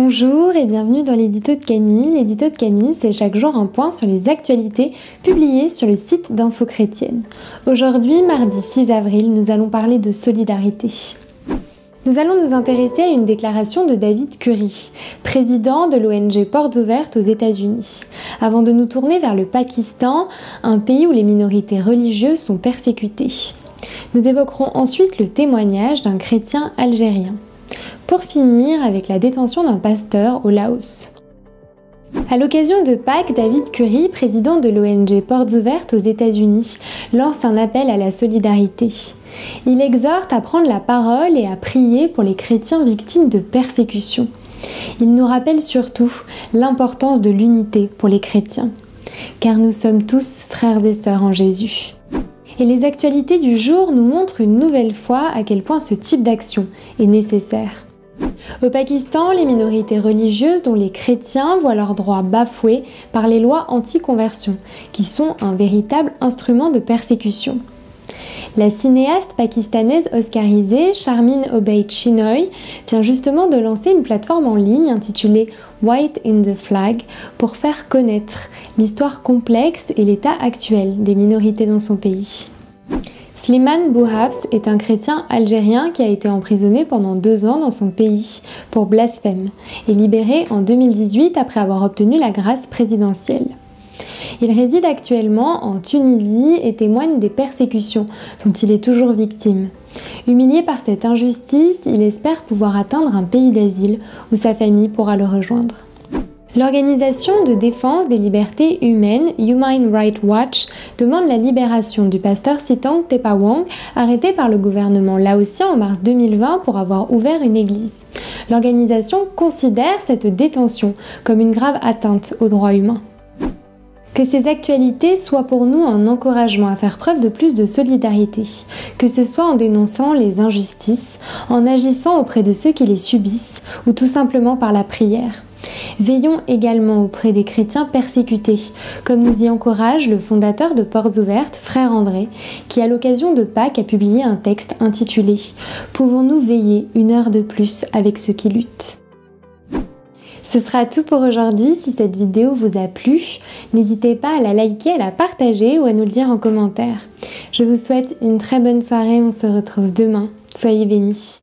Bonjour et bienvenue dans l'édito de Camille. L'édito de Camille, c'est chaque jour un point sur les actualités publiées sur le site d'Info Chrétienne. Aujourd'hui, mardi 6 avril, nous allons parler de solidarité. Nous allons nous intéresser à une déclaration de David Curry, président de l'ONG Portes Ouvertes aux États-Unis, avant de nous tourner vers le Pakistan, un pays où les minorités religieuses sont persécutées. Nous évoquerons ensuite le témoignage d'un chrétien algérien. Pour finir avec la détention d'un pasteur au Laos. À l'occasion de Pâques, David Curry, président de l'ONG Portes Ouvertes aux États-Unis, lance un appel à la solidarité. Il exhorte à prendre la parole et à prier pour les chrétiens victimes de persécutions. Il nous rappelle surtout l'importance de l'unité pour les chrétiens, car nous sommes tous frères et sœurs en Jésus. Et les actualités du jour nous montrent une nouvelle fois à quel point ce type d'action est nécessaire. Au Pakistan, les minorités religieuses, dont les chrétiens, voient leurs droits bafoués par les lois anti-conversion, qui sont un véritable instrument de persécution. La cinéaste pakistanaise oscarisée Sharmeen Obaid Chinoy vient justement de lancer une plateforme en ligne intitulée White in the Flag pour faire connaître l'histoire complexe et l'état actuel des minorités dans son pays. Slimane Bouhafs est un chrétien algérien qui a été emprisonné pendant 2 ans dans son pays pour blasphème et libéré en 2018 après avoir obtenu la grâce présidentielle. Il réside actuellement en Tunisie et témoigne des persécutions dont il est toujours victime. Humilié par cette injustice, il espère pouvoir atteindre un pays d'asile où sa famille pourra le rejoindre. L'organisation de défense des libertés humaines Human Rights Watch demande la libération du pasteur Sitang Tepawong, arrêté par le gouvernement laotien en mars 2020 pour avoir ouvert une église. L'organisation considère cette détention comme une grave atteinte aux droits humains. Que ces actualités soient pour nous un encouragement à faire preuve de plus de solidarité, que ce soit en dénonçant les injustices, en agissant auprès de ceux qui les subissent ou tout simplement par la prière. Veillons également auprès des chrétiens persécutés, comme nous y encourage le fondateur de Portes Ouvertes, Frère André, qui à l'occasion de Pâques a publié un texte intitulé « Pouvons-nous veiller une heure de plus avec ceux qui luttent ?» Ce sera tout pour aujourd'hui. Si cette vidéo vous a plu, n'hésitez pas à la liker, à la partager ou à nous le dire en commentaire. Je vous souhaite une très bonne soirée, on se retrouve demain. Soyez bénis.